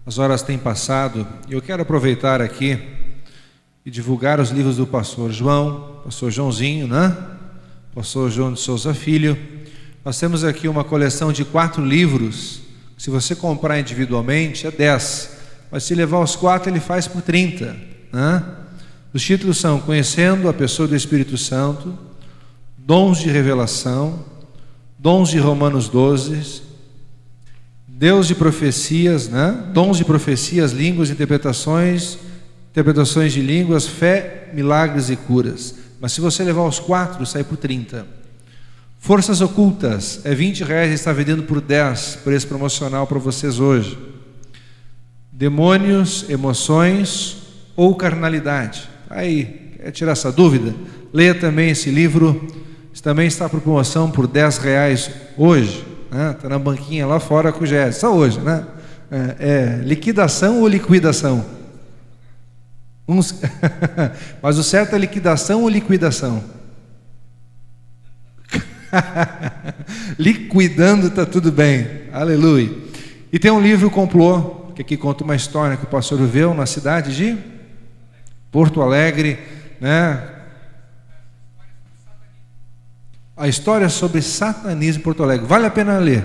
as horas têm passado e eu quero aproveitar aqui e divulgar os livros do pastor João, pastor Joãozinho, né? Pastor João de Souza Filho. Nós temos aqui uma coleção de 4 livros. Se você comprar individualmente é 10, mas se levar os 4 ele faz por 30, né? Os títulos são Conhecendo a Pessoa do Espírito Santo, Dons de Revelação, Dons de Romanos 12, Deus de Profecias, né? Dons de Profecias, Línguas, Interpretações de Línguas, Fé, Milagres e Curas. Mas se você levar os 4, sai por 30. Forças Ocultas, é R$20, está vendendo por 10, preço promocional para vocês hoje. Demônios, Emoções ou Carnalidade. Aí, quer tirar essa dúvida? Leia também esse livro, também está por promoção por R$10 hoje, né? Está na banquinha lá fora com o GES, só hoje, né? Liquidação ou liquidação? Mas o certo é liquidação ou liquidação? Liquidando está tudo bem, aleluia. E tem um livro Complô, que aqui conta uma história que o pastor viveu na cidade de Porto Alegre, né? A história sobre satanismo em Porto Alegre, vale a pena ler,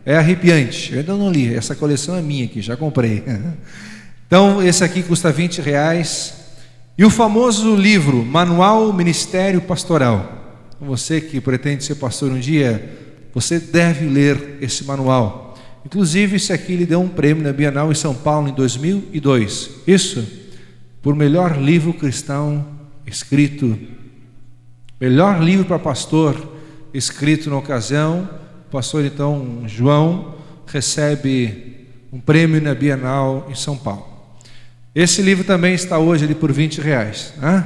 é arrepiante. Eu ainda não li, essa coleção é minha aqui, já comprei. Então esse aqui custa R$20. E o famoso livro Manual Ministério Pastoral, você que pretende ser pastor um dia, você deve ler esse manual. Inclusive esse aqui lhe deu um prêmio na Bienal em São Paulo em 2002, isso, por melhor livro cristão escrito, melhor livro para pastor escrito na ocasião. O pastor então João recebe um prêmio na Bienal em São Paulo. Esse livro também está hoje ali por R$20, né?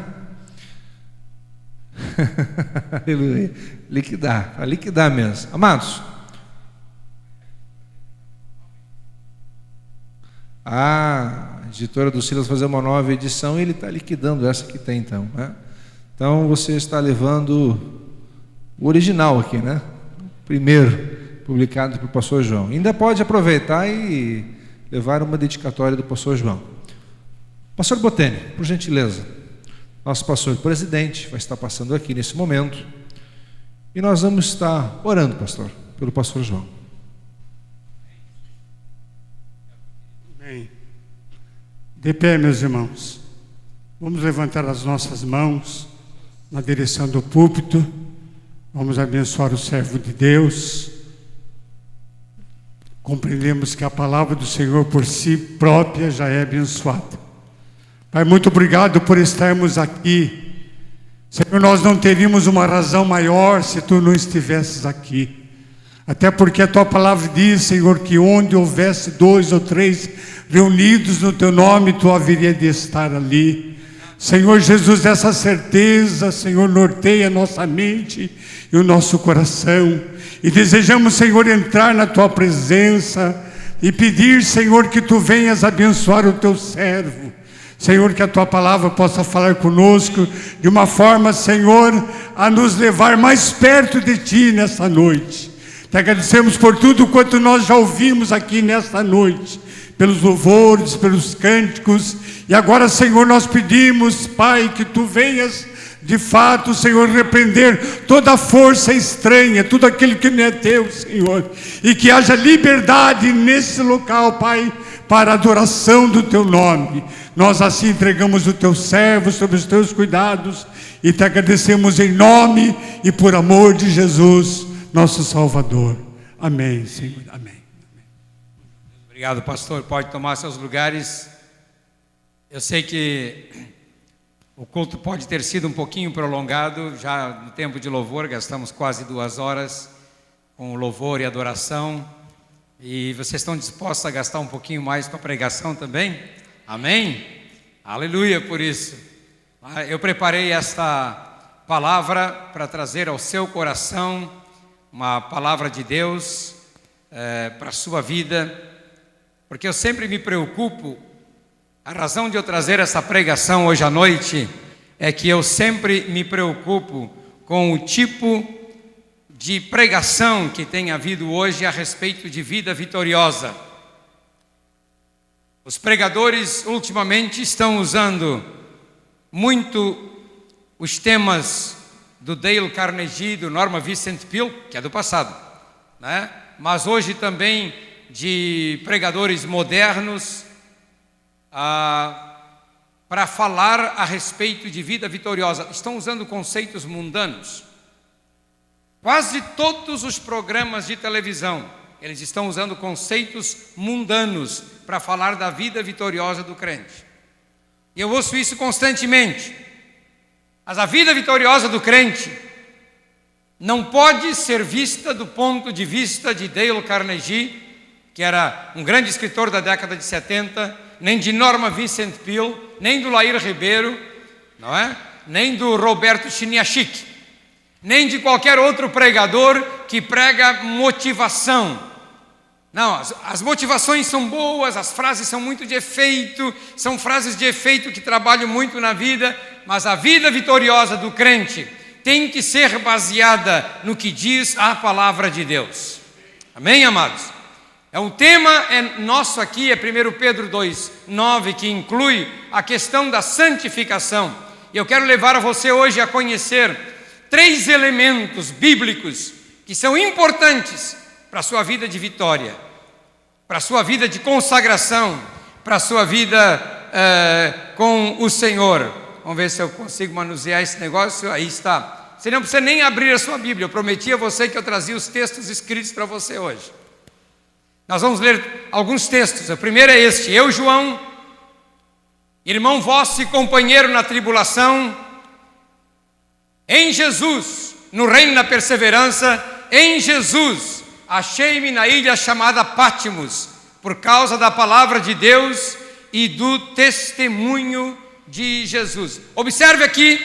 Aleluia. Liquidar, para liquidar mesmo. Amados, a editora do Silas fazer uma nova edição e ele está liquidando essa que tem então, né? Então você está levando o original aqui, né? Primeiro publicado pelo pastor João. Ainda pode aproveitar e levar uma dedicatória do pastor João. Pastor Botene, por gentileza, nosso pastor presidente vai estar passando aqui nesse momento e nós vamos estar orando, pastor, pelo pastor João. Amém. De pé, meus irmãos, vamos levantar as nossas mãos na direção do púlpito, vamos abençoar o servo de Deus. Compreendemos que a palavra do Senhor por si própria já é abençoada. Pai, muito obrigado por estarmos aqui. Senhor, nós não teríamos uma razão maior se Tu não estivesses aqui. Até porque a Tua palavra diz, Senhor, que onde houvesse 2 ou 3 reunidos no Teu nome, Tu haveria de estar ali. Senhor Jesus, essa certeza, Senhor, norteia a nossa mente e o nosso coração. E desejamos, Senhor, entrar na Tua presença e pedir, Senhor, que Tu venhas abençoar o Teu servo. Senhor, que a Tua palavra possa falar conosco de uma forma, Senhor, a nos levar mais perto de Ti nesta noite. Te agradecemos por tudo quanto nós já ouvimos aqui nesta noite, pelos louvores, pelos cânticos. E agora, Senhor, nós pedimos, Pai, que Tu venhas de fato, Senhor, repreender toda força estranha, tudo aquilo que não é Teu, Senhor. E que haja liberdade nesse local, Pai, para a adoração do Teu nome. Nós assim entregamos o Teu servo sob os Teus cuidados e Te agradecemos em nome e por amor de Jesus, nosso Salvador. Amém, Senhor. Amém. Obrigado, pastor. Pode tomar seus lugares. Eu sei que o culto pode ter sido um pouquinho prolongado. Já no tempo de louvor, gastamos quase 2 horas com louvor e adoração. E vocês estão dispostos a gastar um pouquinho mais com a pregação também? Amém? Aleluia por isso. Eu preparei esta palavra para trazer ao seu coração uma palavra de Deus para a sua vida, porque eu sempre me preocupo. A razão de eu trazer essa pregação hoje à noite é que eu sempre me preocupo com o tipo de pregação que tem havido hoje a respeito de vida vitoriosa. Os pregadores ultimamente estão usando muito os temas do Dale Carnegie, do Norman Vincent Peale, que é do passado, né? Mas hoje também de pregadores modernos para falar a respeito de vida vitoriosa. Estão usando conceitos mundanos. Quase todos os programas de televisão, eles estão usando conceitos mundanos para falar da vida vitoriosa do crente. E eu ouço isso constantemente. Mas a vida vitoriosa do crente não pode ser vista do ponto de vista de Dale Carnegie, que era um grande escritor da década de 70, nem de Norman Vincent Peale, nem do Lair Ribeiro, não é? Nem do Roberto Chiniachik, nem de qualquer outro pregador que prega motivação. Não, as motivações são boas, as frases são muito de efeito, são frases de efeito que trabalham muito na vida, mas a vida vitoriosa do crente tem que ser baseada no que diz a palavra de Deus. Amém, amados? O tema nosso aqui é 1 Pedro 2,9, que inclui a questão da santificação. E eu quero levar a você hoje a conhecer 3 elementos bíblicos que são importantes para a sua vida de vitória, para a sua vida de consagração, para a sua vida com o Senhor. Vamos ver se eu consigo manusear esse negócio. Aí está. Você não precisa nem abrir a sua Bíblia. Eu prometi a você que eu trazia os textos escritos para você hoje. Nós vamos ler alguns textos. O primeiro é este: eu, João, irmão vosso e companheiro na tribulação, em Jesus, no reino da perseverança, em Jesus, achei-me na ilha chamada Pátimos, por causa da palavra de Deus e do testemunho de Jesus. Observe aqui,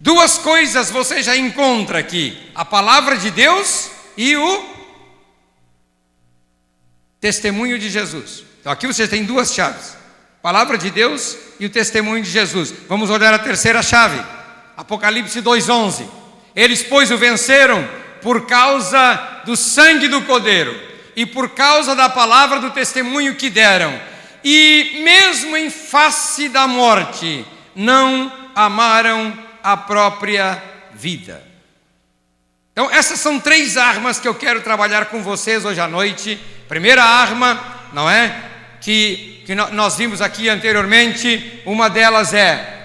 2 coisas você já encontra aqui: a palavra de Deus e o testemunho de Jesus. Então aqui você tem 2 chaves: palavra de Deus e o testemunho de Jesus. Vamos olhar a terceira chave, Apocalipse 2:11. Eles, pois, o venceram por causa do sangue do Cordeiro e por causa da palavra do testemunho que deram, e mesmo em face da morte não amaram a própria vida. Então essas são 3 armas que eu quero trabalhar com vocês hoje à noite. Primeira arma, não é? Que nós vimos aqui anteriormente, uma delas é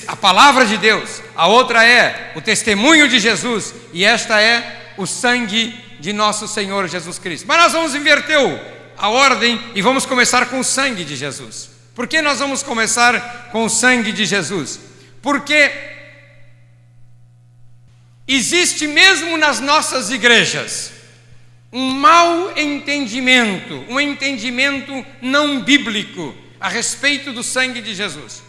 a palavra de Deus, a outra é o testemunho de Jesus, e esta é o sangue de nosso Senhor Jesus Cristo. Mas nós vamos inverter a ordem e vamos começar com o sangue de Jesus. Por que nós vamos começar com o sangue de Jesus? Porque existe mesmo nas nossas igrejas um mau entendimento, um entendimento não bíblico a respeito do sangue de Jesus.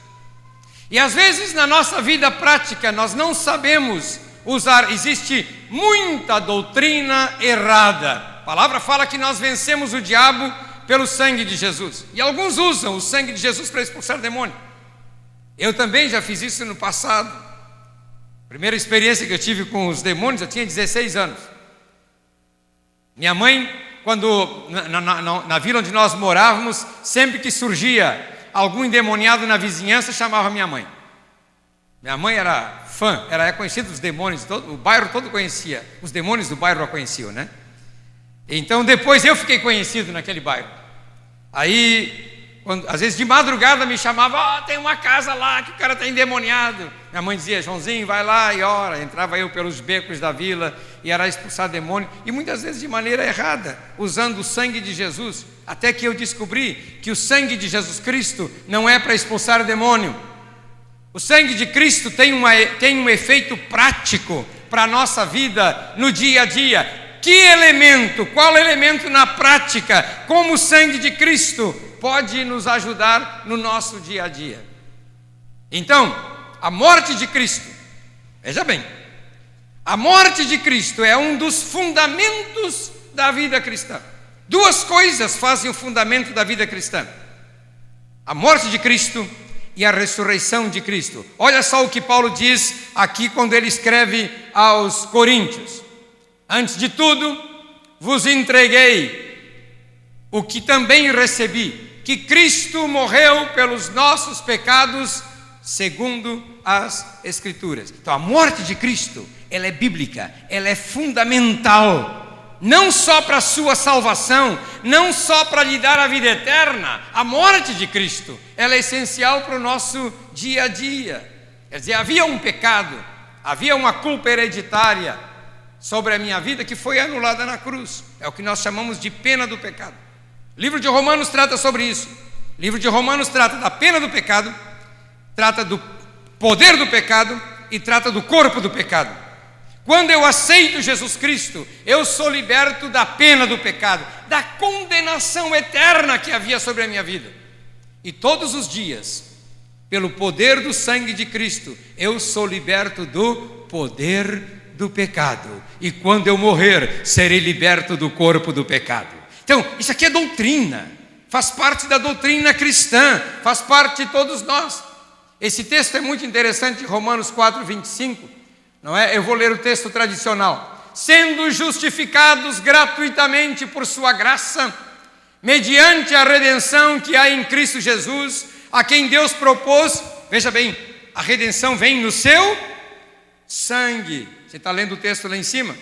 E às vezes na nossa vida prática nós não sabemos usar, existe muita doutrina errada. A palavra fala que nós vencemos o diabo pelo sangue de Jesus. E alguns usam o sangue de Jesus para expulsar demônio. Eu também já fiz isso no passado. Primeira experiência que eu tive com os demônios, eu tinha 16 anos. Minha mãe, quando na vila onde nós morávamos, sempre que surgia algum endemoniado na vizinhança, chamava minha mãe. Minha mãe era fã, era conhecida dos demônios, o bairro todo conhecia, os demônios do bairro a conheciam, né? Então depois eu fiquei conhecido naquele bairro. Aí, às vezes de madrugada me chamava, tem uma casa lá que o cara está endemoniado. Minha mãe dizia, Joãozinho, vai lá e ora. Entrava eu pelos becos da vila e era expulsar demônio, e muitas vezes de maneira errada, usando o sangue de Jesus, até que eu descobri que o sangue de Jesus Cristo não é para expulsar demônio. O sangue de Cristo tem um efeito prático para a nossa vida no dia a dia. Que elemento, qual elemento na prática, como o sangue de Cristo pode nos ajudar no nosso dia a dia? Então, a morte de Cristo, veja bem, a morte de Cristo é um dos fundamentos da vida cristã. 2 coisas fazem o fundamento da vida cristã: a morte de Cristo e a ressurreição de Cristo. Olha só o que Paulo diz aqui quando ele escreve aos Coríntios: antes de tudo, vos entreguei o que também recebi, que Cristo morreu pelos nossos pecados, segundo as Escrituras. Então a morte de Cristo, ela é bíblica, ela é fundamental, não só para a sua salvação, não só para lhe dar a vida eterna. A morte de Cristo, ela é essencial para o nosso dia a dia. Quer dizer, havia um pecado, havia uma culpa hereditária sobre a minha vida que foi anulada na cruz. É o que nós chamamos de pena do pecado. O livro de Romanos trata sobre isso. O livro de Romanos trata da pena do pecado, trata do poder do pecado e trata do corpo do pecado. Quando eu aceito Jesus Cristo, eu sou liberto da pena do pecado, da condenação eterna que havia sobre a minha vida. E todos os dias, pelo poder do sangue de Cristo, eu sou liberto do poder do pecado. E quando eu morrer, serei liberto do corpo do pecado. Então, isso aqui é doutrina, faz parte da doutrina cristã, faz parte de todos nós. Esse texto é muito interessante, Romanos 4, 25. Não é? Eu vou ler o texto tradicional. Sendo justificados gratuitamente por sua graça, mediante a redenção que há em Cristo Jesus, a quem Deus propôs, veja bem, a redenção vem no seu sangue. Você está lendo o texto lá em cima?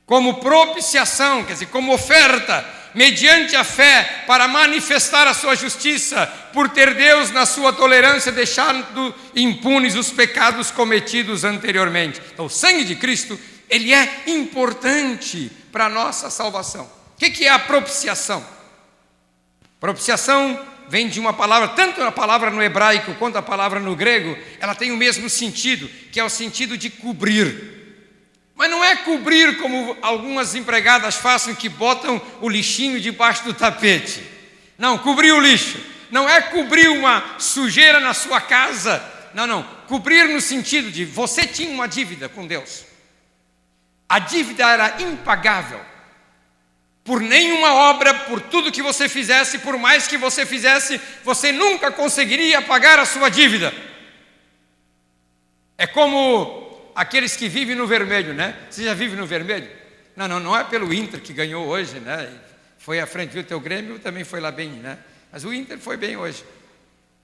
Como propiciação, quer dizer, como oferta, mediante a fé, para manifestar a sua justiça, por ter Deus, na sua tolerância, deixado impunes os pecados cometidos anteriormente. Então, o sangue de Cristo, ele é importante para a nossa salvação. O que é a propiciação? Propiciação vem de uma palavra, tanto a palavra no hebraico quanto a palavra no grego, ela tem o mesmo sentido, que é o sentido de cobrir. Mas não é cobrir como algumas empregadas fazem, que botam o lixinho debaixo do tapete. Não, cobrir o lixo. Não é cobrir uma sujeira na sua casa. Não. Cobrir no sentido de você tinha uma dívida com Deus. A dívida era impagável. Por nenhuma obra, por tudo que você fizesse, por mais que você fizesse, você nunca conseguiria pagar a sua dívida. É como aqueles que vivem no vermelho, né? Você já vive no vermelho? Não é pelo Inter que ganhou hoje, né? Foi à frente, viu? O teu Grêmio também foi lá bem, né? Mas o Inter foi bem hoje,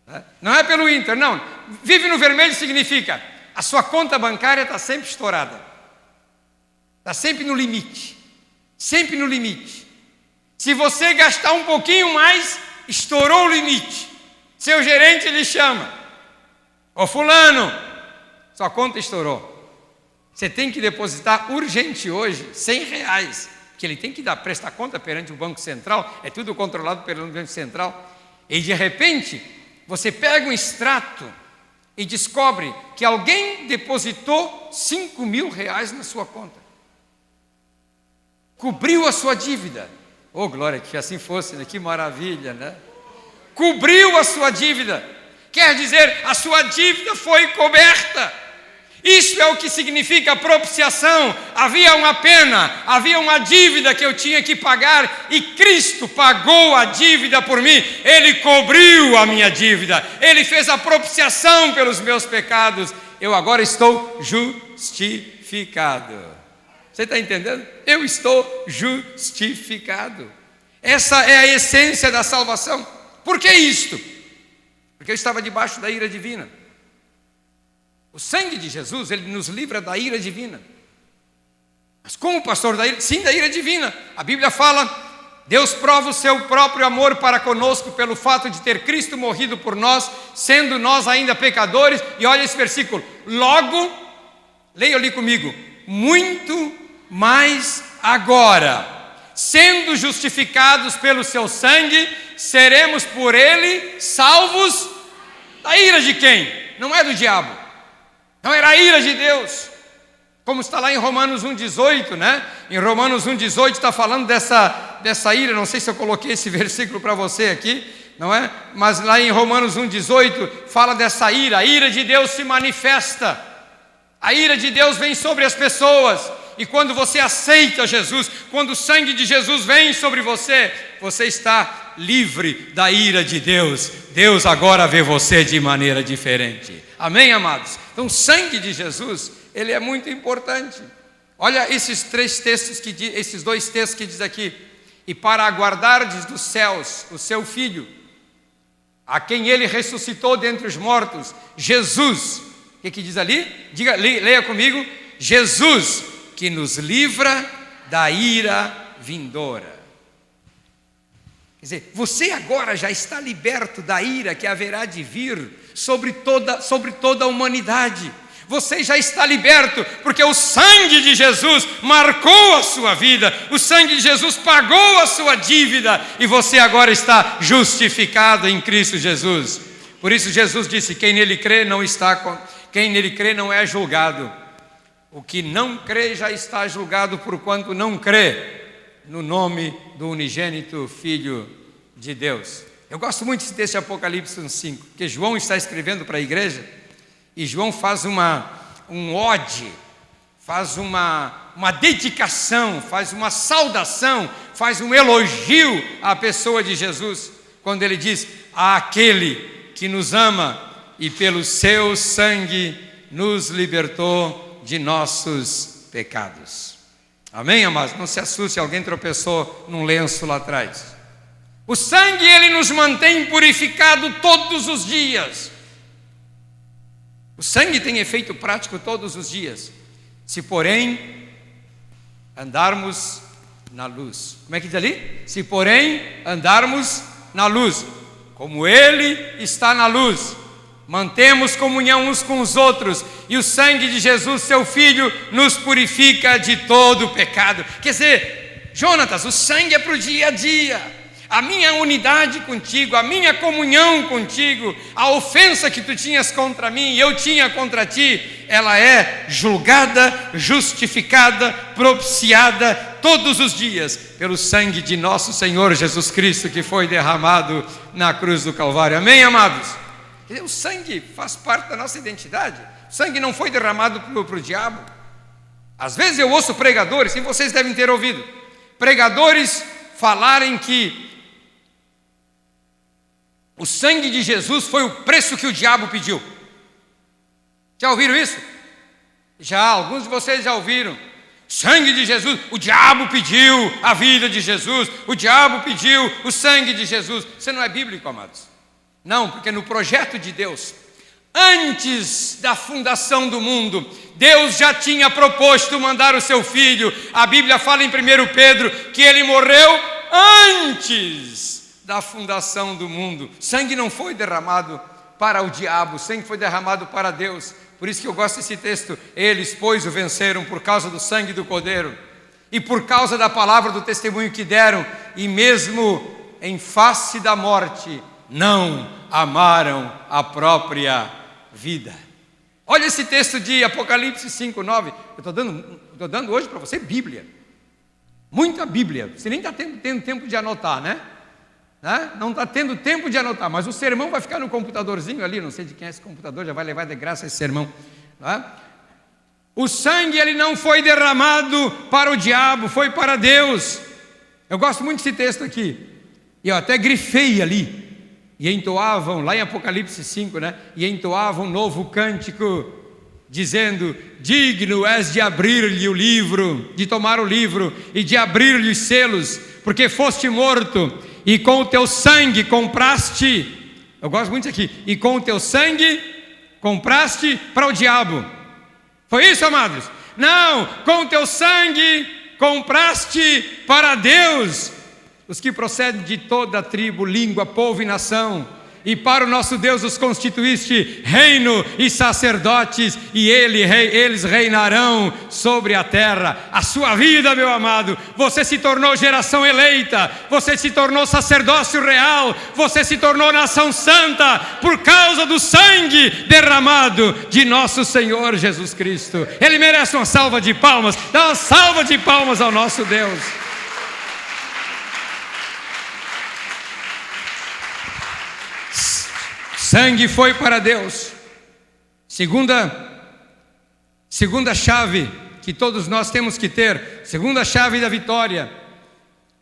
né? Não é pelo Inter, não. Vive no vermelho significa a sua conta bancária está sempre estourada, está sempre no limite, sempre no limite. Se você gastar um pouquinho mais, estourou o limite. Seu gerente lhe chama: ô fulano, sua conta estourou. Você tem que depositar urgente hoje R$100, que ele tem que prestar conta perante o Banco Central, é tudo controlado pelo Banco Central. E de repente, você pega um extrato e descobre que alguém depositou R$5.000 na sua conta. Cobriu a sua dívida. Oh, glória, que assim fosse, né? Que maravilha, né? Cobriu a sua dívida. Quer dizer, a sua dívida foi coberta. Isso é o que significa propiciação. Havia uma pena, havia uma dívida que eu tinha que pagar, e Cristo pagou a dívida por mim. Ele cobriu a minha dívida, Ele fez a propiciação pelos meus pecados. Eu agora estou justificado. Você está entendendo? Eu estou justificado. Essa é a essência da salvação. Por que isto? Porque eu estava debaixo da ira divina. O sangue de Jesus, ele nos livra da ira divina. Mas como, pastor, da ira? Sim, da ira divina. A Bíblia fala: Deus prova o seu próprio amor para conosco pelo fato de ter Cristo morrido por nós, sendo nós ainda pecadores. E olha esse versículo: logo, leia ali comigo, muito mais agora, sendo justificados pelo seu sangue, seremos por ele salvos da ira de quem? Não é do diabo. Não era a ira de Deus, como está lá em Romanos 1,18, né? Em Romanos 1,18 está falando dessa ira. Não sei se eu coloquei esse versículo para você aqui, não é? Mas lá em Romanos 1,18 fala dessa ira. A ira de Deus se manifesta. A ira de Deus vem sobre as pessoas. E quando você aceita Jesus, quando o sangue de Jesus vem sobre você, você está livre da ira de Deus. Deus agora vê você de maneira diferente. Amém, amados? Então, o sangue de Jesus, ele é muito importante. Olha esses dois textos que diz aqui. e para aguardardes dos céus o seu Filho, a quem ele ressuscitou dentre os mortos, Jesus. O que diz ali? Leia comigo. Jesus, que nos livra da ira vindoura. Quer dizer, você agora já está liberto da ira que haverá de vir sobre toda a humanidade. Você já está liberto, porque o sangue de Jesus marcou a sua vida, o sangue de Jesus pagou a sua dívida, e você agora está justificado em Cristo Jesus. Por isso Jesus disse: quem nele crê quem nele crê não é julgado. O que não crê já está julgado, porquanto não crê no nome do unigênito Filho de Deus. Eu gosto muito desse texto de Apocalipse 5, porque João está escrevendo para a igreja, e João faz um ode, faz uma dedicação, faz uma saudação, faz um elogio à pessoa de Jesus, quando ele diz: àquele que nos ama e pelo seu sangue nos libertou de nossos pecados. Amém, amados? Não se assuste, alguém tropeçou num lenço lá atrás. O sangue, ele nos mantém purificado todos os dias. O sangue tem efeito prático todos os dias. Se, porém, andarmos na luz. Como é que diz ali? Se, porém, andarmos na luz, como Ele está na luz, mantemos comunhão uns com os outros, e o sangue de Jesus, seu Filho, nos purifica de todo o pecado. Quer dizer, Jonatas, o sangue é para o dia a dia. A minha unidade contigo, a minha comunhão contigo, a ofensa que tu tinhas contra mim e eu tinha contra ti, ela é julgada, justificada, propiciada todos os dias pelo sangue de nosso Senhor Jesus Cristo, que foi derramado na cruz do Calvário. Amém, amados? O sangue faz parte da nossa identidade. O sangue não foi derramado para o diabo. Às vezes eu ouço pregadores, e vocês devem ter ouvido, pregadores falarem que o sangue de Jesus foi o preço que o diabo pediu. Já ouviram isso? Já, alguns de vocês já ouviram. Sangue de Jesus, o diabo pediu a vida de Jesus, o diabo pediu o sangue de Jesus. Isso não é bíblico, amados. Não, porque no projeto de Deus, antes da fundação do mundo, Deus já tinha proposto mandar o seu Filho. A Bíblia fala em 1 Pedro que ele morreu antes da fundação do mundo. Sangue não foi derramado para o diabo, sangue foi derramado para Deus. Por isso que eu gosto desse texto. Eles, pois, o venceram por causa do sangue do Cordeiro e por causa da palavra do testemunho que deram, e mesmo em face da morte não amaram a própria vida. Olha esse texto de Apocalipse 5:9. Eu estou dando hoje para você Bíblia, muita Bíblia. Você nem está tendo tempo de anotar, né? Não está tendo tempo de anotar, mas o sermão vai ficar no computadorzinho ali. Não sei de quem é esse computador, já vai levar de graça esse sermão. O sangue, ele não foi derramado para o diabo, foi para Deus. Eu gosto muito desse texto aqui, e eu até grifei ali. E entoavam, lá em Apocalipse 5, né? E entoavam um novo cântico, dizendo: digno és de abrir-lhe o livro, de tomar o livro e de abrir-lhe os selos, porque foste morto, e com o teu sangue compraste. Eu gosto muito disso aqui. E com o teu sangue compraste para o diabo. Foi isso, amados? Não, com o teu sangue compraste para Deus os que procedem de toda tribo, língua, povo e nação. E para o nosso Deus os constituíste reino e sacerdotes, e eles reinarão sobre a terra. A sua vida, meu amado, você se tornou geração eleita, você se tornou sacerdócio real, você se tornou nação santa, por causa do sangue derramado de nosso Senhor Jesus Cristo. Ele merece uma salva de palmas. Dá uma salva de palmas ao nosso Deus. Sangue foi para Deus. Segunda chave que todos nós temos que ter, segunda chave da vitória,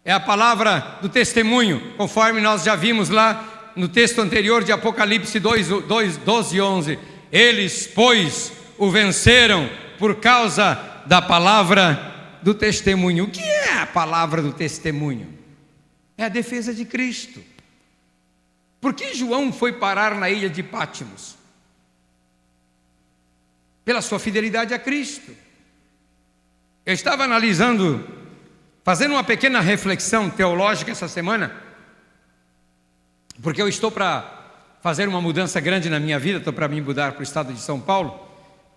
é a palavra do testemunho, conforme nós já vimos lá no texto anterior de Apocalipse 12 e 11. Eles, pois, o venceram por causa da palavra do testemunho. O que é a palavra do testemunho? é a defesa de Cristo. Por que João foi parar na ilha de Pátimos? Pela sua fidelidade a Cristo. Eu estava analisando, fazendo uma pequena reflexão teológica essa semana, porque eu estou para fazer uma mudança grande na minha vida, estou para me mudar para o estado de São Paulo,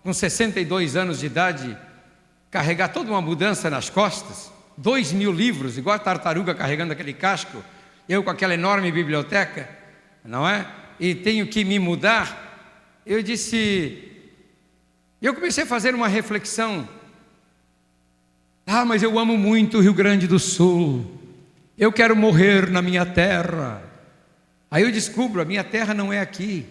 com 62 anos de idade, carregar toda uma mudança nas costas, 2.000 livros, igual a tartaruga carregando aquele casco, eu com aquela enorme biblioteca, não é? E tenho que me mudar. Eu comecei a fazer uma reflexão. Mas eu amo muito o Rio Grande do Sul, eu quero morrer na minha terra. Aí eu descubro, a minha terra não é aqui,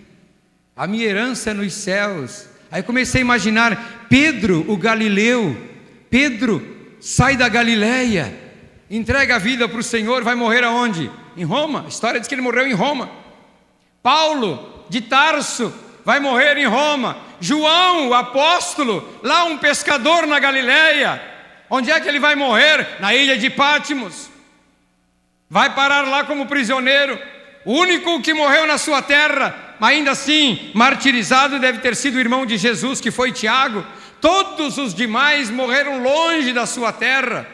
a minha herança é nos céus. Aí comecei a imaginar Pedro, o Galileu. Pedro sai da Galileia, entrega a vida para o Senhor, vai morrer aonde? Em Roma. A história diz que ele morreu em Roma. Paulo, de Tarso, vai morrer em Roma. João, o apóstolo, lá um pescador na Galileia. Onde é que ele vai morrer? Na ilha de Pátimos. Vai parar lá como prisioneiro. O único que morreu na sua terra, mas ainda assim martirizado, deve ter sido o irmão de Jesus, que foi Tiago. Todos os demais morreram longe da sua terra,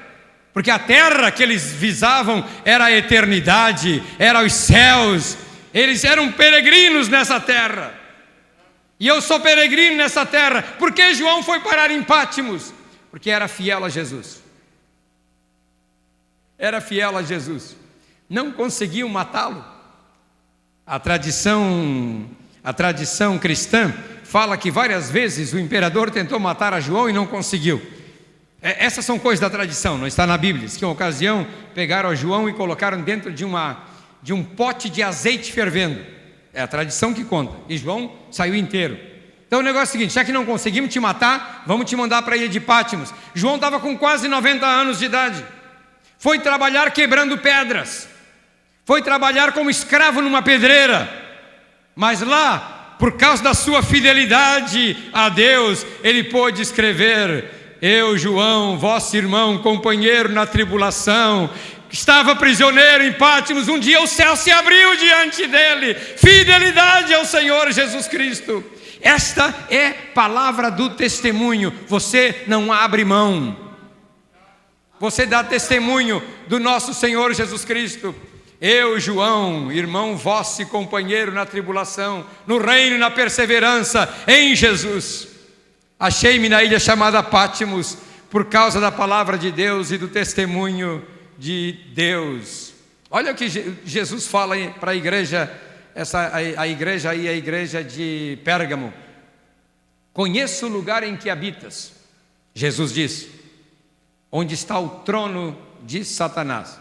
porque a terra que eles visavam era a eternidade, era os céus. Eles eram peregrinos nessa terra. E eu sou peregrino nessa terra. Por que João foi parar em Pátimos? Porque era fiel a Jesus. Era fiel a Jesus. Não conseguiam matá-lo. A tradição cristã fala que várias vezes o imperador tentou matar a João e não conseguiu. Essas são coisas da tradição, não está na Bíblia. Diz que uma ocasião pegaram a João e colocaram dentro de um pote de azeite fervendo. É a tradição que conta. E João saiu inteiro. Então o negócio é o seguinte: já que não conseguimos te matar, vamos te mandar para a ilha de Pátimos. João estava com quase 90 anos de idade. Foi trabalhar quebrando pedras. Foi trabalhar como escravo numa pedreira. Mas lá, por causa da sua fidelidade a Deus, ele pôde escrever: eu, João, vosso irmão, companheiro na tribulação, estava prisioneiro em Pátimos, um dia o céu se abriu diante dele. Fidelidade ao Senhor Jesus Cristo. Esta é palavra do testemunho. Você não abre mão. Você dá testemunho do nosso Senhor Jesus Cristo. Eu, João, irmão vosso e companheiro na tribulação, no reino e na perseverança em Jesus. Achei-me na ilha chamada Pátimos por causa da palavra de Deus e do testemunho de Deus. Olha o que Jesus fala para a igreja, a igreja de Pérgamo. Conheço o lugar em que habitas, Jesus diz, onde está o trono de Satanás.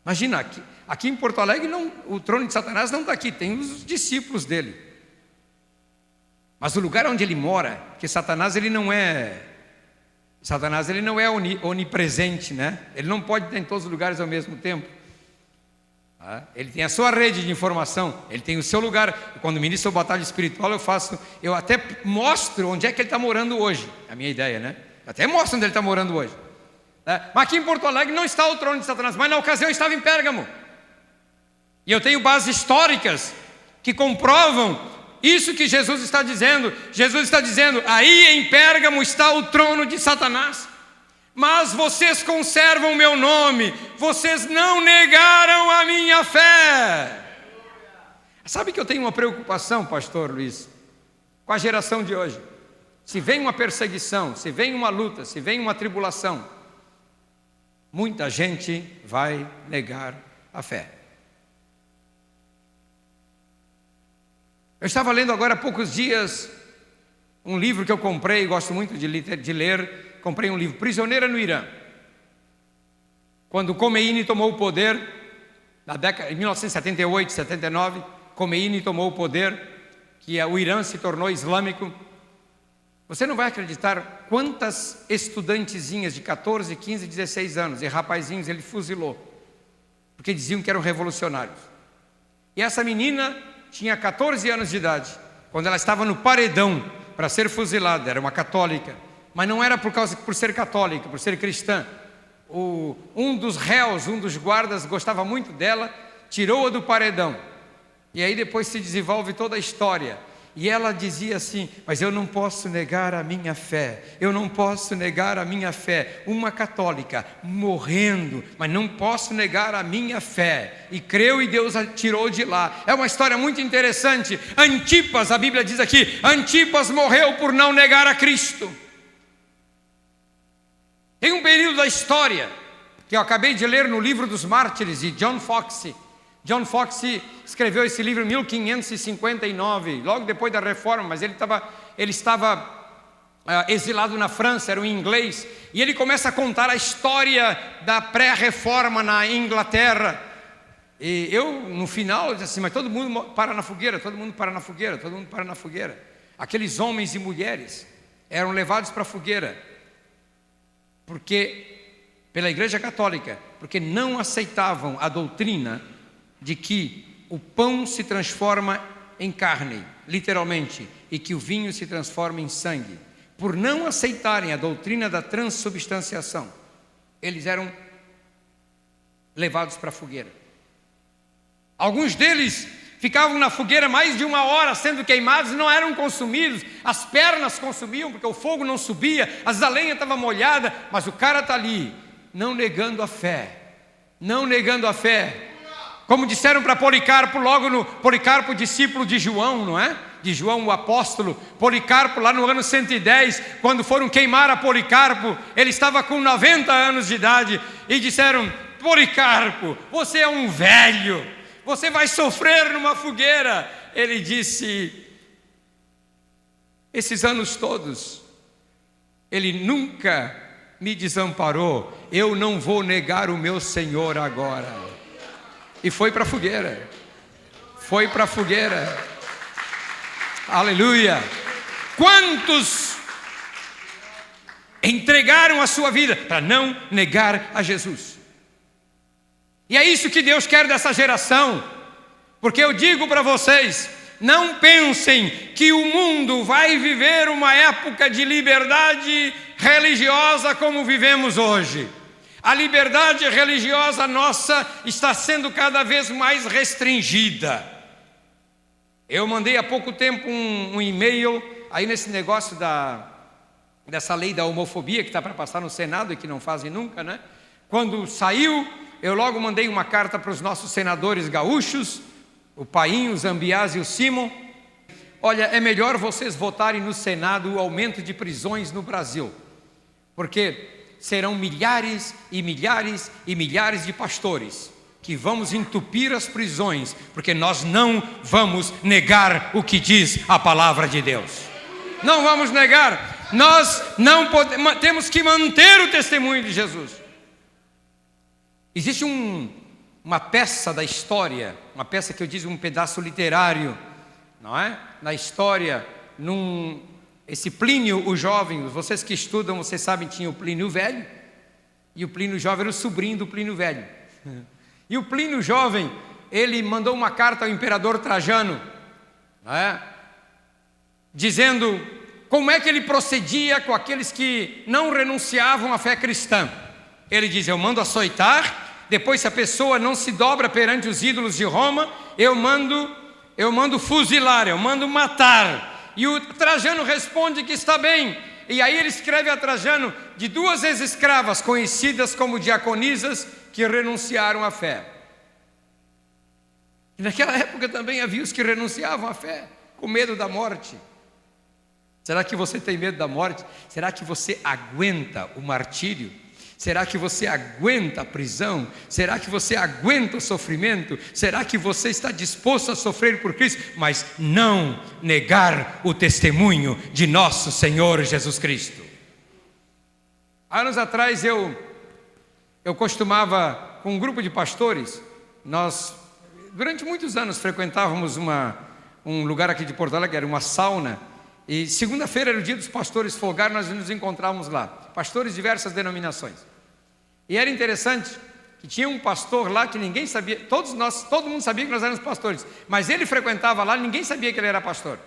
Imagina, aqui em Porto Alegre o trono de Satanás não está aqui, tem os discípulos dele. Mas o lugar onde ele mora, porque Satanás ele não é onipresente, né? Ele não pode estar em todos os lugares ao mesmo tempo. Ele tem a sua rede de informação, ele tem o seu lugar. Quando ministro o batalha espiritual, eu até mostro onde é que ele está morando hoje. É a minha ideia, né? Eu até mostro onde ele está morando hoje. Mas aqui em Porto Alegre não está o trono de Satanás, mas na ocasião eu estava em Pérgamo. E eu tenho bases históricas que comprovam isso que Jesus está dizendo. Jesus está dizendo: aí em Pérgamo está o trono de Satanás, mas vocês conservam o meu nome, vocês não negaram a minha fé. Sabe que eu tenho uma preocupação, pastor Luiz, com a geração de hoje. Se vem uma perseguição, se vem uma luta, se vem uma tribulação, muita gente vai negar a fé. Eu estava lendo agora há poucos dias um livro que eu comprei, gosto muito de ler. Comprei um livro, Prisioneira no Irã. Quando Khomeini tomou o poder, na década de 1978, 79, Khomeini tomou o poder, que o Irã se tornou islâmico. Você não vai acreditar quantas estudantezinhas de 14, 15, 16 anos e rapazinhos ele fuzilou, porque diziam que eram revolucionários. E essa menina tinha 14 anos de idade, quando ela estava no paredão para ser fuzilada. Era uma católica, mas não era por ser católica, por ser cristã. um dos réus, um dos guardas, gostava muito dela, tirou-a do paredão. E aí depois se desenvolve toda a história. E ela dizia assim: mas eu não posso negar a minha fé, eu não posso negar a minha fé. Uma católica morrendo, mas não posso negar a minha fé. E creu e Deus a tirou de lá. É uma história muito interessante. Antipas, a Bíblia diz aqui, Antipas morreu por não negar a Cristo. Tem um período da história que eu acabei de ler no livro dos Mártires de John Foxe. John Foxe escreveu esse livro em 1559, logo depois da Reforma, mas ele estava exilado na França, era um inglês, e ele começa a contar a história da pré-reforma na Inglaterra. E eu, no final, disse assim: mas todo mundo para na fogueira, todo mundo para na fogueira, todo mundo para na fogueira. Aqueles homens e mulheres eram levados para a fogueira, pela Igreja Católica, porque não aceitavam a doutrina de que o pão se transforma em carne, literalmente, e que o vinho se transforma em sangue. Por não aceitarem a doutrina da transubstanciação, eles eram levados para a fogueira. Alguns deles ficavam na fogueira mais de 1 hora sendo queimados e não eram consumidos. As pernas consumiam porque o fogo não subia, a lenha estava molhada, mas o cara está ali, não negando a fé, não negando a fé. Como disseram para Policarpo, Policarpo, discípulo de João, não é? De João, o apóstolo. Policarpo, lá no ano 110, quando foram queimar a Policarpo, ele estava com 90 anos de idade, e disseram: Policarpo, você é um velho, você vai sofrer numa fogueira. Ele disse: esses anos todos, ele nunca me desamparou, eu não vou negar o meu Senhor agora. E foi para a fogueira, foi para a fogueira, aleluia. Quantos entregaram a sua vida para não negar a Jesus? E é isso que Deus quer dessa geração, porque eu digo para vocês: não pensem que o mundo vai viver uma época de liberdade religiosa como vivemos hoje. A liberdade religiosa nossa está sendo cada vez mais restringida. Eu mandei há pouco tempo um e-mail aí nesse negócio dessa lei da homofobia que está para passar no Senado e que não fazem nunca, né? Quando saiu, eu logo mandei uma carta para os nossos senadores gaúchos, o Painho, o Zambiás e o Simon. Olha, é melhor vocês votarem no Senado o aumento de prisões no Brasil, porque serão milhares e milhares e milhares de pastores que vamos entupir as prisões, porque nós não vamos negar o que diz a palavra de Deus. Não vamos negar. Nós não podemos, temos que manter o testemunho de Jesus. Existe uma peça da história, uma peça que eu digo um pedaço literário, não é? Na história, esse Plínio o jovem, vocês que estudam, vocês sabem, tinha o Plínio velho, e o Plínio jovem era o sobrinho do Plínio velho. E o Plínio jovem, ele mandou uma carta ao imperador Trajano, não é? Dizendo como é que ele procedia com aqueles que não renunciavam à fé cristã. Ele diz: eu mando açoitar, depois se a pessoa não se dobra perante os ídolos de Roma, eu mando fuzilar, eu mando matar. E o Trajano responde que está bem. E aí ele escreve a Trajano de 2 ex-escravas conhecidas como diaconisas que renunciaram à fé. E naquela época também havia os que renunciavam à fé, com medo da morte. Será que você tem medo da morte? Será que você aguenta o martírio? Será que você aguenta a prisão? Será que você aguenta o sofrimento? Será que você está disposto a sofrer por Cristo? Mas não negar o testemunho de nosso Senhor Jesus Cristo. Anos atrás eu costumava, com um grupo de pastores, nós durante muitos anos frequentávamos um lugar aqui de Porto Alegre, era uma sauna, e segunda-feira era o dia dos pastores folgar, nós nos encontrávamos lá, pastores de diversas denominações. E era interessante que tinha um pastor lá que ninguém sabia, todo mundo sabia que nós éramos pastores, mas ele frequentava lá, ninguém sabia que ele era pastor.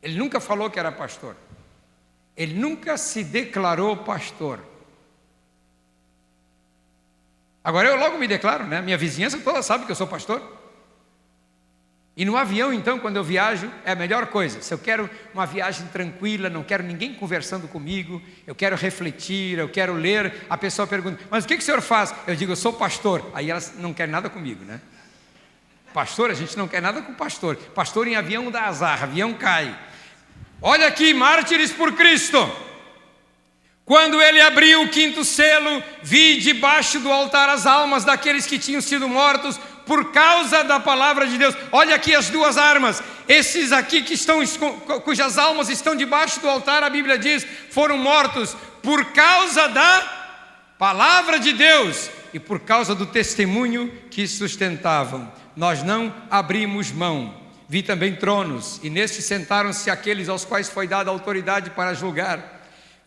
Ele nunca falou que era pastor, ele nunca se declarou pastor. Agora eu logo me declaro, né? Minha vizinhança toda sabe que eu sou pastor. E no avião, então, quando eu viajo, é a melhor coisa. Se eu quero uma viagem tranquila, não quero ninguém conversando comigo, eu quero refletir, eu quero ler, a pessoa pergunta, mas o que o senhor faz? Eu digo, eu sou pastor. Aí elas não querem nada comigo, né? Pastor, a gente não quer nada com pastor. Pastor em avião dá azar, avião cai. Olha aqui, mártires por Cristo. Quando ele abriu o 5º selo, vi debaixo do altar as almas daqueles que tinham sido mortos por causa da palavra de Deus. Olha aqui as 2 armas. Esses aqui cujas almas estão debaixo do altar, a Bíblia diz, foram mortos por causa da palavra de Deus e por causa do testemunho que sustentavam. Nós não abrimos mão. Vi também tronos, e nestes sentaram-se aqueles aos quais foi dada autoridade para julgar.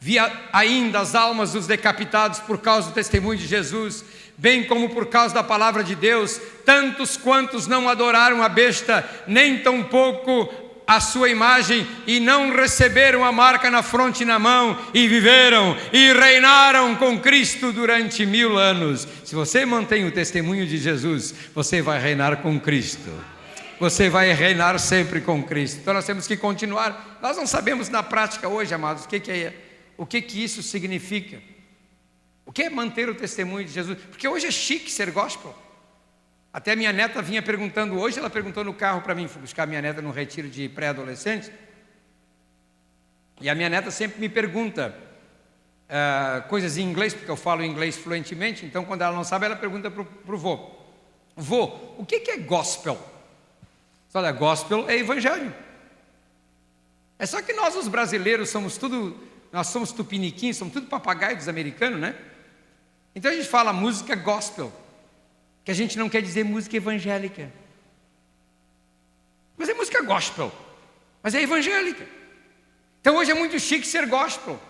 Vi ainda as almas dos decapitados por causa do testemunho de Jesus, bem como por causa da palavra de Deus, tantos quantos não adoraram a besta, nem tampouco a sua imagem, e não receberam a marca na fronte e na mão, e viveram e reinaram com Cristo durante 1000 anos. Se você mantém o testemunho de Jesus, você vai reinar com Cristo. Você vai reinar sempre com Cristo. Então nós temos que continuar. Nós não sabemos na prática hoje, amados, o que isso significa. O que é manter o testemunho de Jesus? Porque hoje é chique ser gospel. Até minha neta vinha perguntando hoje, ela perguntou no carro para mim, fui buscar minha neta num retiro de pré-adolescentes, e a minha neta sempre me pergunta coisas em inglês, porque eu falo inglês fluentemente, então quando ela não sabe, ela pergunta para o vô. Vô, o que é gospel? Olha, gospel é evangelho. É só que nós os brasileiros nós somos tupiniquins, somos tudo papagaio dos americanos, né? Então a gente fala música gospel, que a gente não quer dizer música evangélica. Mas é música gospel, mas é evangélica. Então hoje é muito chique ser gospel.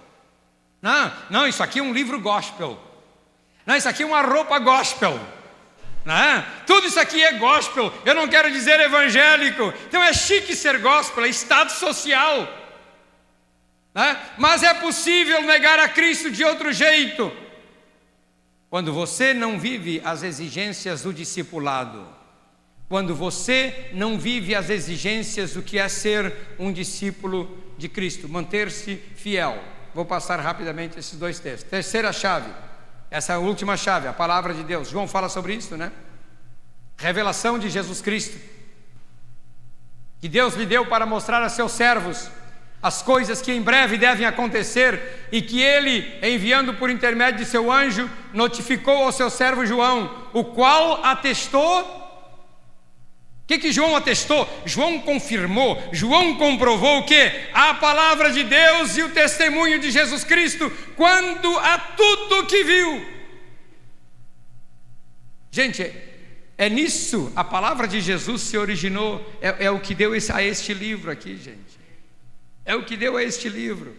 Não, isso aqui é um livro gospel. Não, isso aqui é uma roupa gospel. Não, tudo isso aqui é gospel. Eu não quero dizer evangélico. Então é chique ser gospel, é estado social. Mas é possível negar a Cristo de outro jeito. Quando você não vive as exigências do discipulado, quando você não vive as exigências do que é ser um discípulo de Cristo, manter-se fiel. Vou passar rapidamente esses 2 textos. Terceira chave, essa é a última chave, a palavra de Deus. João fala sobre isso, né? Revelação de Jesus Cristo, que Deus lhe deu para mostrar a seus servos as coisas que em breve devem acontecer, e que ele, enviando por intermédio de seu anjo, notificou ao seu servo João, o qual atestou. O que João atestou? João confirmou, João comprovou o quê? A palavra de Deus e o testemunho de Jesus Cristo, quando a tudo que viu. Gente, é nisso, a palavra de Jesus se originou, é o que deu a este livro aqui, gente. É o que deu a este livro.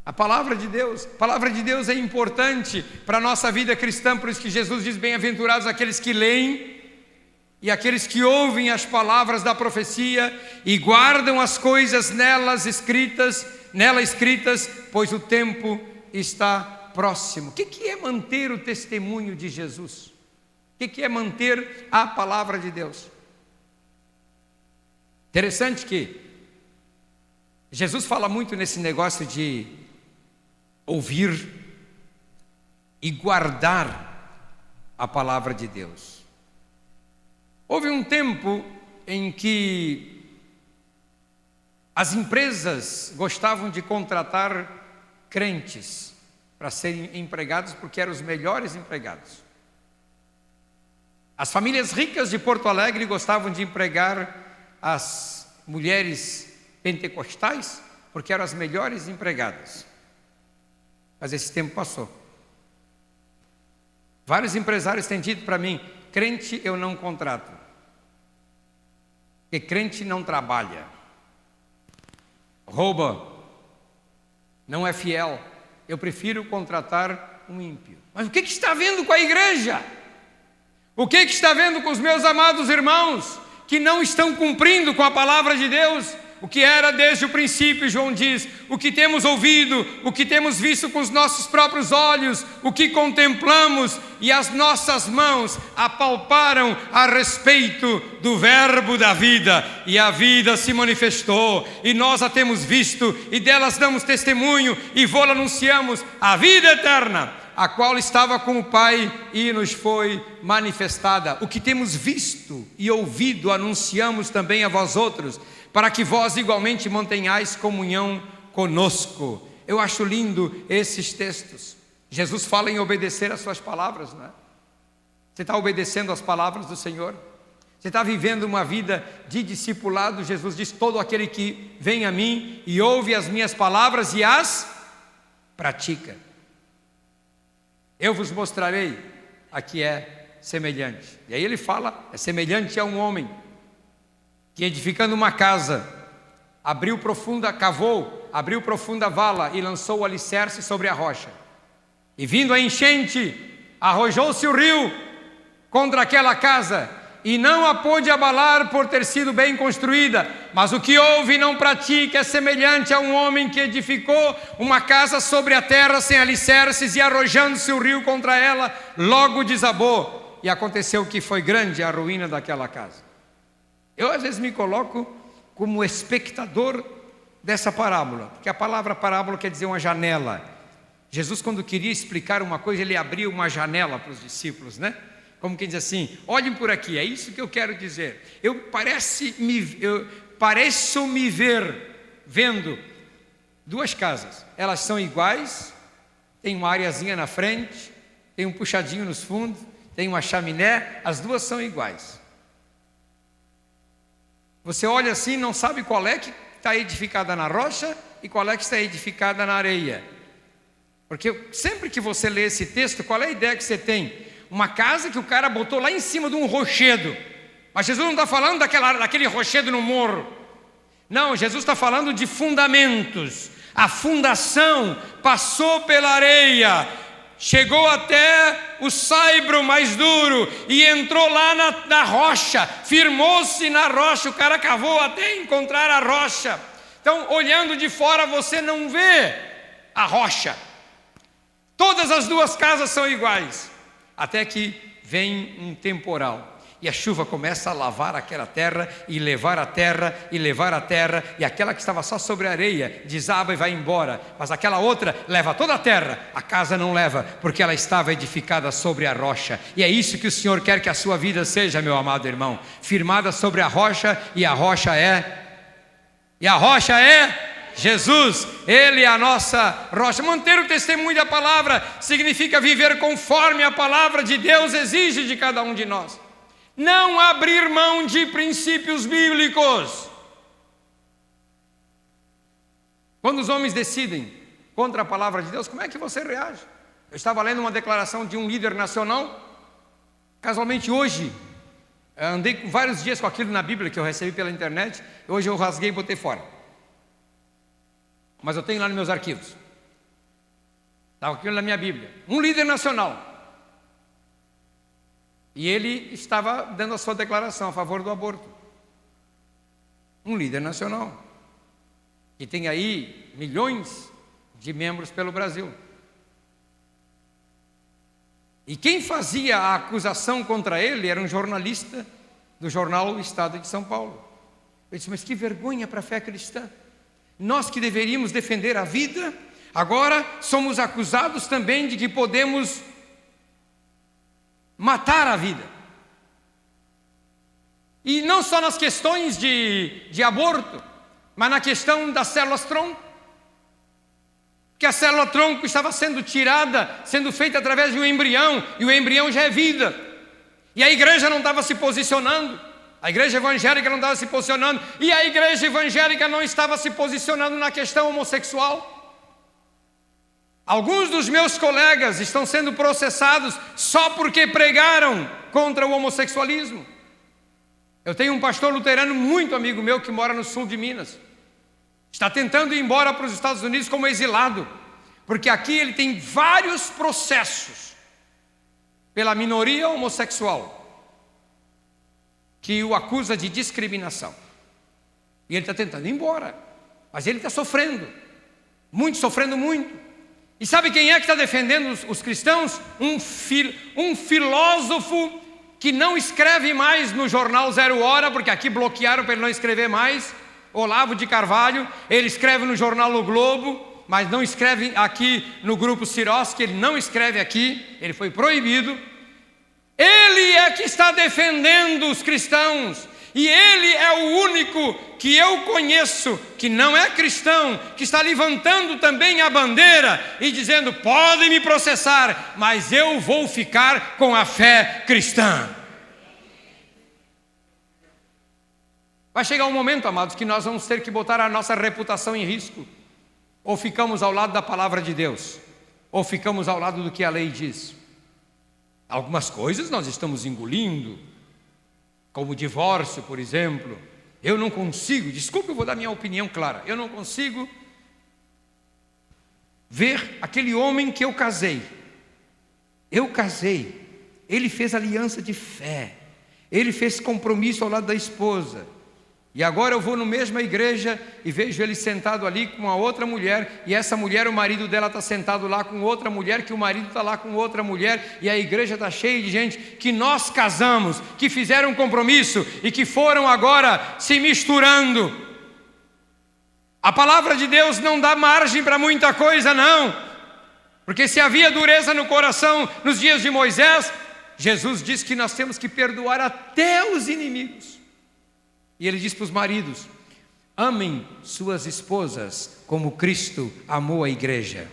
A palavra de Deus é importante para a nossa vida cristã, por isso que Jesus diz, bem-aventurados aqueles que leem e aqueles que ouvem as palavras da profecia e guardam as coisas nela escritas, pois o tempo está próximo. O que é manter o testemunho de Jesus? O que é manter a palavra de Deus? Interessante que Jesus fala muito nesse negócio de ouvir e guardar a palavra de Deus. Houve um tempo em que as empresas gostavam de contratar crentes para serem empregados, porque eram os melhores empregados. As famílias ricas de Porto Alegre gostavam de empregar as mulheres pentecostais, porque eram as melhores empregadas. Mas esse tempo passou. Vários empresários têm dito para mim, crente eu não contrato, porque crente não trabalha, rouba, não é fiel, eu prefiro contratar um ímpio. Mas o que está havendo com a igreja? O que está havendo com os meus amados irmãos que não estão cumprindo com a palavra de Deus? o que era desde o princípio, João diz, o que temos ouvido, o que temos visto com os nossos próprios olhos, o que contemplamos e as nossas mãos apalparam a respeito do verbo da vida. E a vida se manifestou, e nós a temos visto, e delas damos testemunho, e vô-la anunciamos, a vida eterna, a qual estava com o Pai e nos foi manifestada. O que temos visto e ouvido anunciamos também a vós outros, para que vós igualmente mantenhais comunhão conosco. Eu acho lindo esses textos. Jesus fala em obedecer às suas palavras, não é? Você está obedecendo às palavras do Senhor? Você está vivendo uma vida de discipulado? Jesus diz, todo aquele que vem a mim e ouve as minhas palavras e as pratica, eu vos mostrarei a que é semelhante. E aí ele fala, é semelhante a um homem que edificando uma casa, cavou, abriu profunda vala e lançou o alicerce sobre a rocha. E vindo a enchente, arrojou-se o rio contra aquela casa, e não a pôde abalar por ter sido bem construída. Mas o que ouve e não pratica é semelhante a um homem que edificou uma casa sobre a terra sem alicerces, e arrojando-se o rio contra ela, logo desabou. E aconteceu que foi grande a ruína daquela casa. Eu às vezes me coloco como espectador dessa parábola, porque a palavra parábola quer dizer uma janela. Jesus, quando queria explicar uma coisa, ele abria uma janela para os discípulos, né? Como quem diz assim, olhem por aqui, é isso que eu quero dizer. Eu pareço me ver vendo duas casas. Elas são iguais, tem uma areazinha na frente, tem um puxadinho nos fundos, tem uma chaminé, as duas são iguais. Você olha assim, não sabe qual é que está edificada na rocha e qual é que está edificada na areia. Porque sempre que você lê esse texto, qual é a ideia que você tem? Uma casa que o cara botou lá em cima de um rochedo. Mas Jesus não está falando daquele rochedo no morro. Não, Jesus está falando de fundamentos. A fundação passou pela areia, chegou até o saibro mais duro e entrou lá na rocha, firmou-se na rocha. O cara cavou até encontrar a rocha. Então, olhando de fora, você não vê a rocha. Todas as duas casas são iguais. Até que vem um temporal, e a chuva começa a lavar aquela terra, e levar a terra, e levar a terra, e aquela que estava só sobre a areia, desaba e vai embora, mas aquela outra leva toda a terra, a casa não leva, porque ela estava edificada sobre a rocha. E é isso que o Senhor quer que a sua vida seja, meu amado irmão, firmada sobre a rocha, e a rocha é Jesus. Ele é a nossa rocha. Manter o testemunho da palavra significa viver conforme a palavra de Deus exige de cada um de nós. Não abrir mão de princípios bíblicos. Quando os homens decidem contra a palavra de Deus, como é que você reage? Eu estava lendo uma declaração de um líder nacional, casualmente hoje, andei vários dias com aquilo na Bíblia que eu recebi pela internet, hoje eu rasguei e botei fora. Mas eu tenho lá nos meus arquivos. Estava aquilo na minha Bíblia. Um líder nacional. E ele estava dando a sua declaração a favor do aborto. Um líder nacional. Que tem aí milhões de membros pelo Brasil. E quem fazia a acusação contra ele era um jornalista do jornal O Estado de São Paulo. Eu disse, mas que vergonha para a fé cristã. Nós que deveríamos defender a vida, agora somos acusados também de que podemos matar a vida. E não só nas questões de aborto, mas na questão das células-tronco. Que a célula-tronco estava sendo tirada, sendo feita através de um embrião, e o embrião já é vida. E a igreja não estava se posicionando. A igreja evangélica não estava se posicionando, e a igreja evangélica não estava se posicionando na questão homossexual. Alguns dos meus colegas estão sendo processados só porque pregaram contra o homossexualismo. Eu tenho um pastor luterano muito amigo meu que mora no sul de Minas. Está tentando ir embora para os Estados Unidos como exilado, porque aqui ele tem vários processos pela minoria homossexual que o acusa de discriminação. E ele está tentando ir embora. Mas ele está sofrendo. Sofrendo muito. E sabe quem é que está defendendo os cristãos? Um filósofo que não escreve mais no jornal Zero Hora, porque aqui bloquearam para ele não escrever mais. Olavo de Carvalho, ele escreve no jornal O Globo, mas não escreve aqui no grupo Siroski, ele não escreve aqui, ele foi proibido. Ele é que está defendendo os cristãos, e ele é o único que eu conheço, que não é cristão, que está levantando também a bandeira e dizendo: podem me processar, mas eu vou ficar com a fé cristã. Vai chegar um momento, amados, que nós vamos ter que botar a nossa reputação em risco. Ou ficamos ao lado da palavra de Deus, ou ficamos ao lado do que a lei diz. Algumas coisas nós estamos engolindo, como o divórcio, por exemplo. Eu não consigo, desculpe, eu vou dar minha opinião clara, eu não consigo ver aquele homem que eu casei. Ele fez aliança de fé, ele fez compromisso ao lado da esposa. E agora eu vou na mesma igreja e vejo ele sentado ali com a outra mulher, e essa mulher, o marido dela está sentado lá com outra mulher, que o marido está lá com outra mulher, e a igreja está cheia de gente que nós casamos, que fizeram um compromisso e que foram agora se misturando. A palavra de Deus não dá margem para muita coisa, não, porque se havia dureza no coração nos dias de Moisés, Jesus disse que nós temos que perdoar até os inimigos. E ele diz para os maridos: amem suas esposas como Cristo amou a igreja.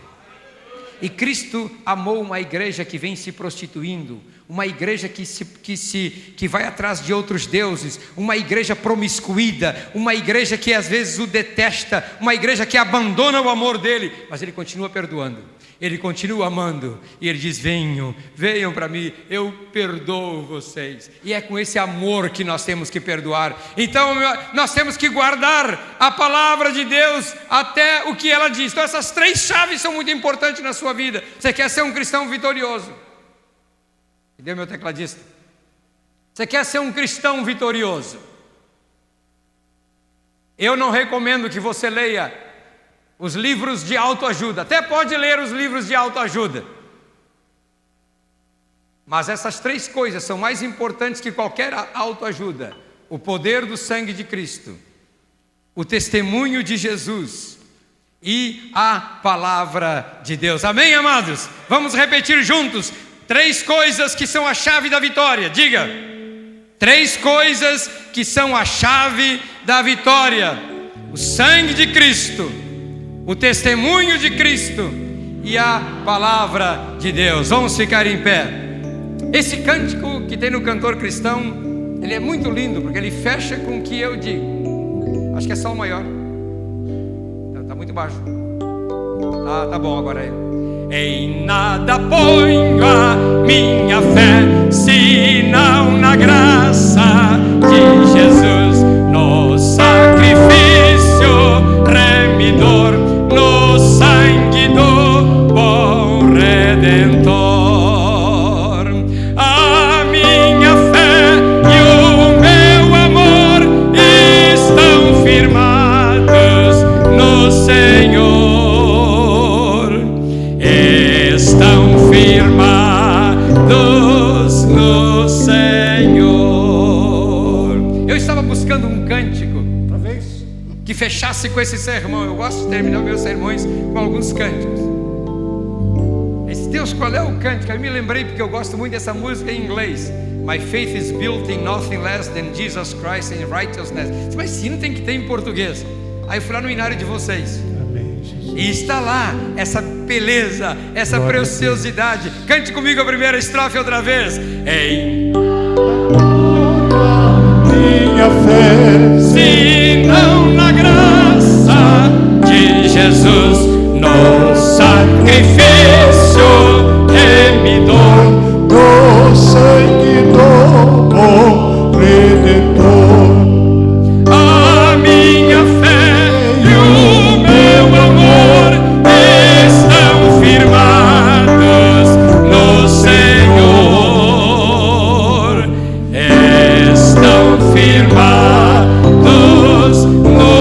E Cristo amou uma igreja que vem se prostituindo, uma igreja que vai atrás de outros deuses, uma igreja promiscuída, uma igreja que às vezes o detesta, uma igreja que abandona o amor dele, mas ele continua perdoando. Ele continua amando, e ele diz: venham para mim, eu perdoo vocês. E é com esse amor que nós temos que perdoar. Então nós temos que guardar a palavra de Deus até o que ela diz. Então essas 3 chaves são muito importantes na sua vida. Você quer ser um cristão vitorioso? Cadê meu tecladista? Você quer ser um cristão vitorioso? Eu não recomendo que você leia os livros de autoajuda. Até pode ler os livros de autoajuda, mas essas 3 coisas são mais importantes que qualquer autoajuda: o poder do sangue de Cristo, o testemunho de Jesus e a palavra de Deus. Amém, amados? Vamos repetir juntos 3 coisas que são a chave da vitória. Diga: 3 coisas que são a chave da vitória: o sangue de Cristo, o testemunho de Cristo e a palavra de Deus. Vamos ficar em pé. Esse cântico que tem no Cantor Cristão, ele é muito lindo, porque ele fecha com o que eu digo. Acho que é Sol maior. Está muito baixo. Tá bom agora aí. Em nada ponho a minha fé, senão na graça de Jesus, no sacrifício remidor, no sangue do bom Redentor. A minha fé e o meu amor estão firmados no Senhor, estão firmados no Senhor. Eu estava buscando um cântico que fechasse com esse sermão. Eu gosto de terminar meus sermões com alguns cânticos. Esse Deus, qual é o cântico? Eu me lembrei porque eu gosto muito dessa música em inglês. My faith is built in nothing less than Jesus Christ and righteousness. Mas sim, não tem que ter em português. Aí eu fui lá no inário de vocês. Amém, Jesus. E está lá essa beleza, essa glória, preciosidade. Cante comigo a primeira estrofe outra vez. Em minha fé, senão na graça de Jesus, no sacrifício remidor, do sangue do bom Redentor. A minha fé e o meu amor estão firmados no Senhor, estão firmados no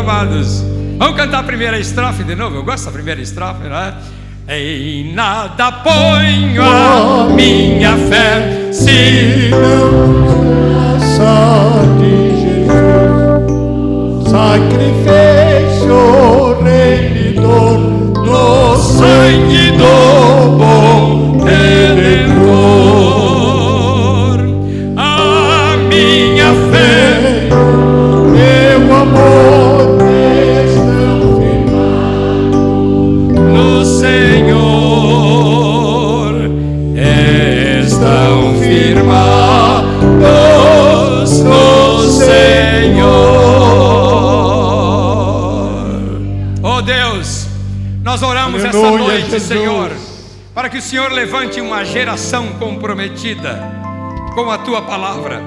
amados. Vamos cantar a primeira estrofe de novo? Eu gosto da primeira estrofe, né? Em nada ponho a minha fé, se não graça de Jesus, sacrifício remidor no sangue do bom Redentor. A minha fé, meu amor estão firmados no Senhor, estão firmados no Senhor. Oh Deus, nós oramos essa Aleluia, noite, Jesus. Senhor, para que o Senhor levante uma geração comprometida com a Tua Palavra.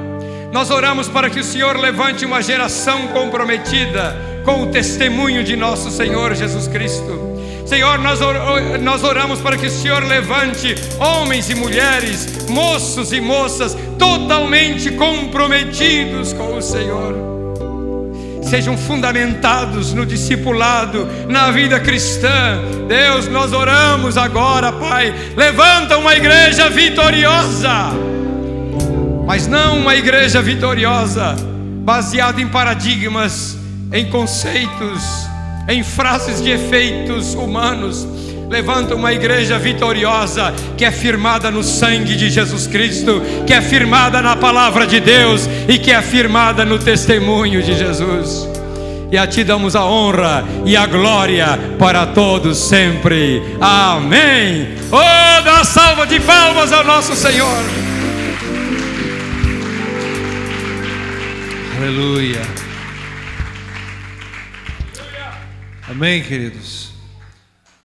Nós oramos para que o Senhor levante uma geração comprometida com o testemunho de nosso Senhor Jesus Cristo. Senhor, nós oramos para que o Senhor levante homens e mulheres, moços e moças totalmente comprometidos com o Senhor. Sejam fundamentados no discipulado, na vida cristã. Deus, nós oramos agora, Pai, levanta uma igreja vitoriosa, mas não uma igreja vitoriosa baseada em paradigmas, em conceitos, em frases de efeitos humanos. Levanta uma igreja vitoriosa, que é firmada no sangue de Jesus Cristo, que é firmada na palavra de Deus e que é firmada no testemunho de Jesus. E a Ti damos a honra e a glória para todos sempre. Amém. Oh, dá salva de palmas ao nosso Senhor. Aleluia. Amém, queridos.